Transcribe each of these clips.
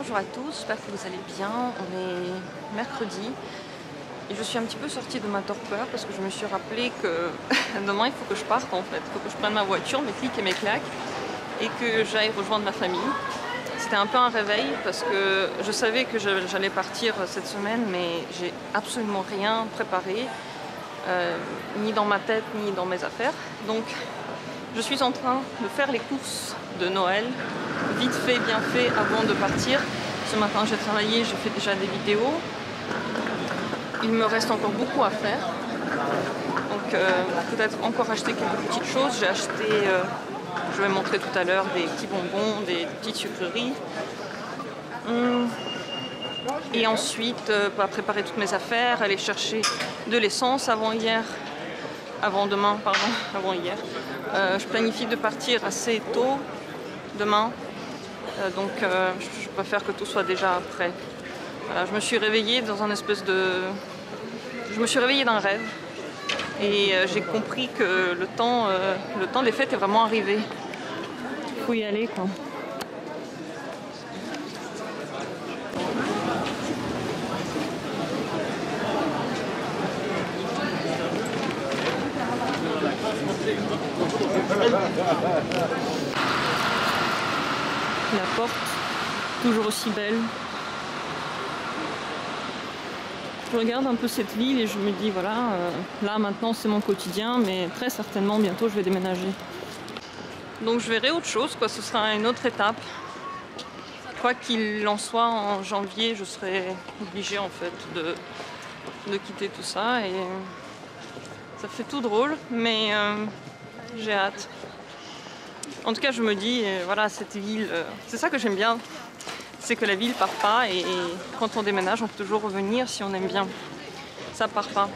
Bonjour à tous, j'espère que vous allez bien. On est mercredi et je suis un petit peu sortie de ma torpeur parce que je me suis rappelé que demain il faut que je parte en fait. Il faut que je prenne ma voiture, mes clics et mes claques et que j'aille rejoindre ma famille. C'était un peu un réveil parce que je savais que j'allais partir cette semaine, mais j'ai absolument rien préparé, ni dans ma tête ni dans mes affaires. Donc je suis en train de faire les courses de Noël, vite fait, bien fait, avant de partir. Ce matin j'ai travaillé, j'ai fait déjà des vidéos. Il me reste encore beaucoup à faire. Donc peut-être encore acheter quelques petites choses. J'ai acheté, je vais montrer tout à l'heure, des petits bonbons, des petites sucreries. Et ensuite, préparer toutes mes affaires, aller chercher de l'essence avant hier. Avant hier. Je planifie de partir assez tôt demain, donc je préfère que tout soit déjà prêt. Voilà, je me suis réveillée dans un espèce de... Je me suis réveillée d'un rêve et j'ai compris que le temps des fêtes est vraiment arrivé. Il faut y aller quoi. La porte, toujours aussi belle. Je regarde un peu cette ville et je me dis voilà, là maintenant c'est mon quotidien, mais très certainement bientôt je vais déménager. Donc je verrai autre chose, quoi. Ce sera une autre étape. Quoi qu'il en soit, en janvier je serai obligée en fait de quitter tout ça et ça fait tout drôle, mais j'ai hâte. En tout cas, je me dis, voilà, cette ville, c'est ça que j'aime bien, c'est que la ville part pas et quand on déménage, on peut toujours revenir si on aime bien. Ça part pas.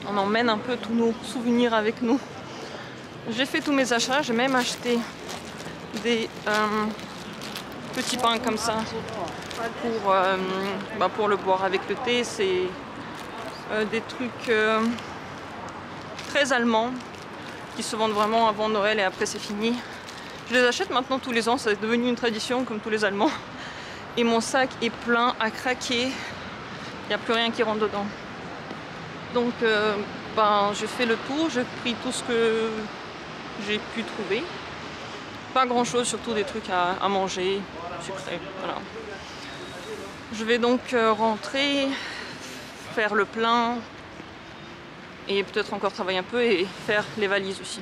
On emmène un peu tous nos souvenirs avec nous. J'ai fait tous mes achats, j'ai même acheté des petits pains comme ça pour le boire avec le thé. C'est des trucs très allemands qui se vendent vraiment avant Noël et après c'est fini. Je les achète maintenant tous les ans, c'est devenu une tradition comme tous les Allemands. Et mon sac est plein à craquer, il n'y a plus rien qui rentre dedans. Donc j'ai fait le tour, j'ai pris tout ce que j'ai pu trouver. Pas grand chose, surtout des trucs à manger, sucrés, voilà. Je vais donc rentrer, faire le plein et peut-être encore travailler un peu et faire les valises aussi.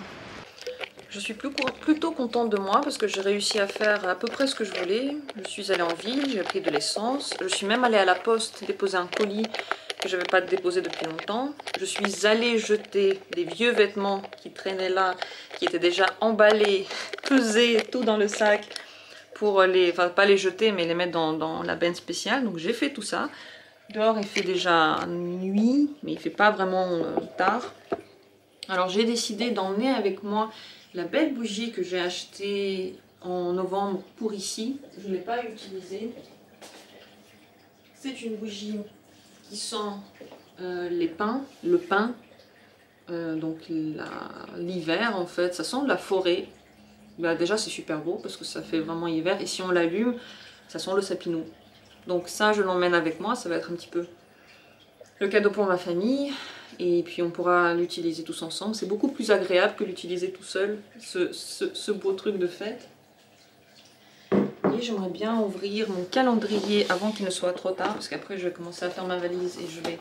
Je suis plutôt contente de moi parce que j'ai réussi à faire à peu près ce que je voulais. Je suis allée en ville, j'ai pris de l'essence. Je suis même allée à la poste déposer un colis que je n'avais pas déposé depuis longtemps. Je suis allée jeter des vieux vêtements qui traînaient là, qui étaient déjà emballés, pesés, tout dans le sac pour pas les jeter mais les mettre dans la benne spéciale. Donc j'ai fait tout ça. Dehors il fait déjà nuit mais il fait pas vraiment tard. Alors j'ai décidé d'emmener avec moi la belle bougie que j'ai achetée en novembre pour ici. Je ne l'ai pas utilisée. C'est une bougie qui sent le pin, donc l'hiver en fait. Ça sent de la forêt. Bah, déjà c'est super beau parce que ça fait vraiment hiver. Et si on l'allume, ça sent le sapinot. Donc ça je l'emmène avec moi, ça va être un petit peu le cadeau pour ma famille. Et puis on pourra l'utiliser tous ensemble. C'est beaucoup plus agréable que l'utiliser tout seul, ce beau truc de fête. Et j'aimerais bien ouvrir mon calendrier avant qu'il ne soit trop tard, parce qu'après je vais commencer à faire ma valise et je vais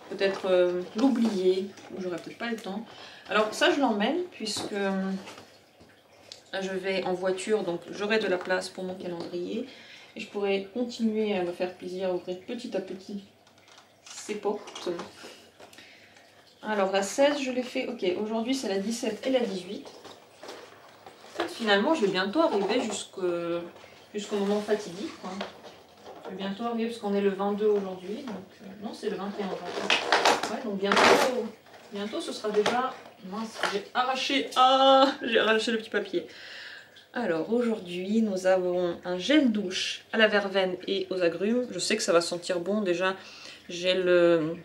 peut-être l'oublier, ou j'aurai peut-être pas le temps. Alors ça je l'emmène puisque je vais en voiture, donc j'aurai de la place pour mon calendrier. Et je pourrai continuer à me faire plaisir, à ouvrir petit à petit ces portes. Alors la 16 je l'ai fait, ok, aujourd'hui c'est la 17 et la 18. Finalement je vais bientôt arriver jusqu'au moment fatidique, quoi. Je vais bientôt arriver parce qu'on est le 22 aujourd'hui, donc non c'est le 21 aujourd'hui. Ouais, donc bientôt ce sera déjà... Mince, j'ai arraché le petit papier. Alors aujourd'hui nous avons un gel douche à la verveine et aux agrumes. Je sais que ça va sentir bon déjà, j'ai le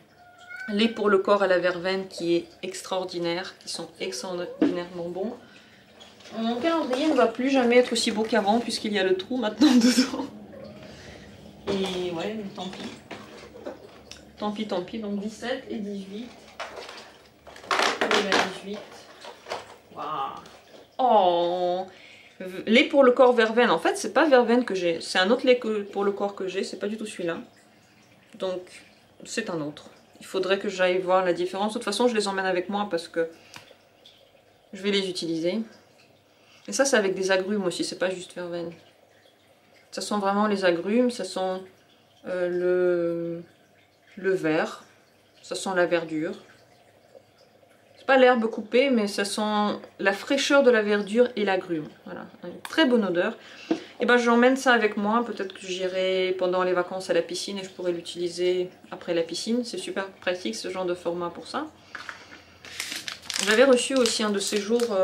lait pour le corps à la verveine qui est extraordinaire, qui sont extraordinairement bons. Mon calendrier ne va plus jamais être aussi beau qu'avant puisqu'il y a le trou maintenant dedans. Et ouais, mais tant pis. Tant pis, tant pis. Donc 17 et 18. Et la 18. Waouh. Oh, lait pour le corps verveine. En fait, c'est pas verveine que j'ai. C'est un autre lait pour le corps que j'ai. C'est pas du tout celui-là. Donc, c'est un autre. Il faudrait que j'aille voir la différence. De toute façon, je les emmène avec moi parce que je vais les utiliser. Et ça, c'est avec des agrumes aussi. C'est pas juste verveine. Ça sent vraiment les agrumes. Ça sent le vert. Ça sent la verdure. Pas l'herbe coupée, mais ça sent la fraîcheur de la verdure et l'agrume. Voilà, une très bonne odeur. Et ben j'emmène ça avec moi. Peut-être que j'irai pendant les vacances à la piscine et je pourrai l'utiliser après la piscine. C'est super pratique ce genre de format pour ça. J'avais reçu aussi un de ces jours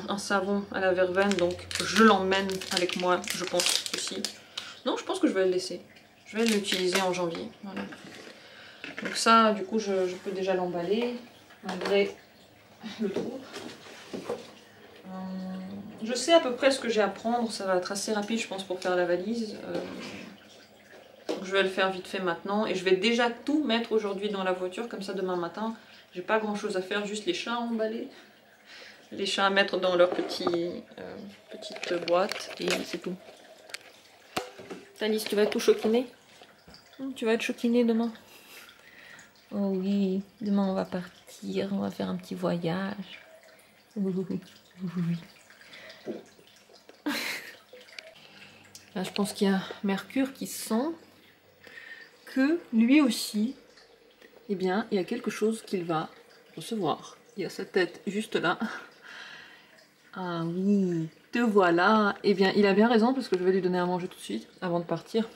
un savon à la verveine, donc je l'emmène avec moi, je pense aussi. Non, je pense que je vais le laisser. Je vais l'utiliser en janvier. Voilà. Donc ça, du coup, je peux déjà l'emballer. Malgré le trou. Je sais à peu près ce que j'ai à prendre, ça va être assez rapide je pense pour faire la valise. Donc je vais le faire vite fait maintenant et je vais déjà tout mettre aujourd'hui dans la voiture, comme ça demain matin j'ai pas grand chose à faire, juste les chats à emballer, les chats à mettre dans leur petite boîte et c'est tout. Thalys, tu vas être tout choquinée? Tu vas être choquinée demain? Oh oui, demain on va partir, on va faire un petit voyage. Oui. Là je pense qu'il y a Mercure qui sent que lui aussi, eh bien il y a quelque chose qu'il va recevoir. Il y a sa tête juste là. Ah oui, te voilà. Eh bien il a bien raison parce que je vais lui donner à manger tout de suite avant de partir.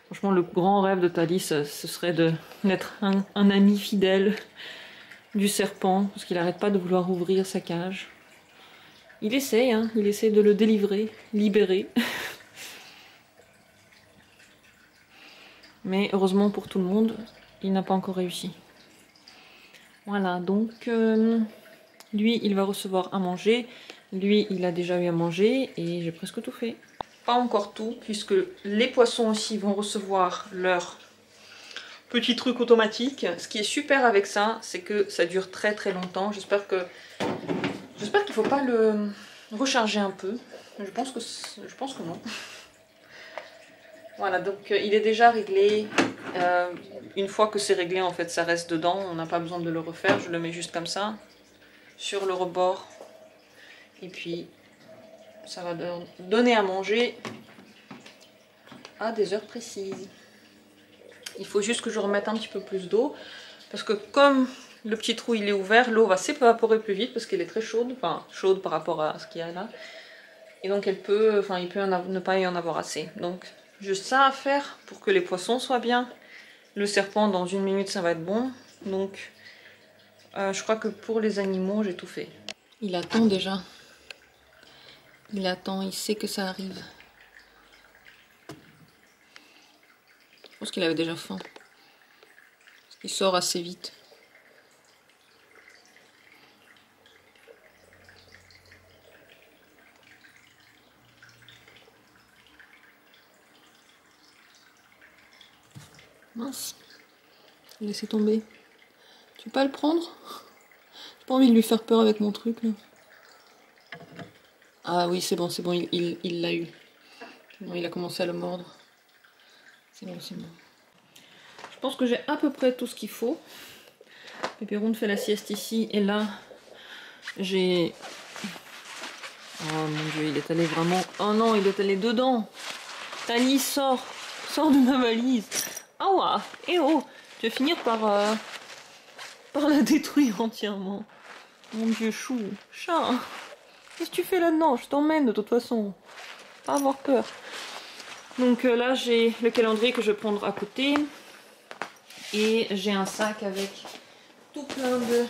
Franchement, le grand rêve de Thalys, ce serait d'être un ami fidèle du serpent, parce qu'il n'arrête pas de vouloir ouvrir sa cage. Il essaie, hein, il essaie de le délivrer, libérer. Mais heureusement pour tout le monde, il n'a pas encore réussi. Voilà, donc lui, il va recevoir à manger. Lui, il a déjà eu à manger et j'ai presque tout fait. Pas encore tout, puisque les poissons aussi vont recevoir leur petit truc automatique. Ce qui est super avec ça, c'est que ça dure très très longtemps. J'espère qu'il ne faut pas le recharger un peu. Je pense que non. Voilà, donc il est déjà réglé. Une fois que c'est réglé, en fait, ça reste dedans. On n'a pas besoin de le refaire. Je le mets juste comme ça, sur le rebord. Et puis, ça va donner à manger à des heures précises. Il faut juste que je remette un petit peu plus d'eau. Parce que comme le petit trou il est ouvert, l'eau va s'évaporer plus vite parce qu'elle est très chaude. Enfin, chaude par rapport à ce qu'il y a là. Et donc il peut ne pas y en avoir assez. Donc juste ça à faire pour que les poissons soient bien. Le serpent dans 1 minute ça va être bon. Donc je crois que pour les animaux j'ai tout fait. Il attend déjà. Il attend, il sait que ça arrive. Je pense qu'il avait déjà faim. Parce qu'il sort assez vite. Mince. Laissez tomber. Tu veux pas le prendre? J'ai pas envie de lui faire peur avec mon truc là. Ah oui, c'est bon, il l'a eu. Bon, il a commencé à le mordre. C'est bon, c'est bon. Je pense que j'ai à peu près tout ce qu'il faut. Pépéroune fait la sieste ici et là, j'ai... Oh mon dieu, il est allé vraiment... Oh non, il est allé dedans. Thalys, sors de ma valise. Ah ouais, eh oh, tu vas finir par la détruire entièrement. Mon dieu, chou, chat. Qu'est-ce que tu fais là-dedans? Je t'emmène de toute façon. Pas avoir peur. Donc là, j'ai le calendrier que je vais prendre à côté. Et j'ai un sac avec tout plein de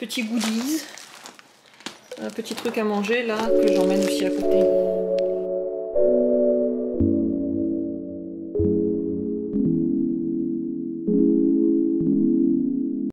petits goodies. Un petit truc à manger là que j'emmène aussi à côté.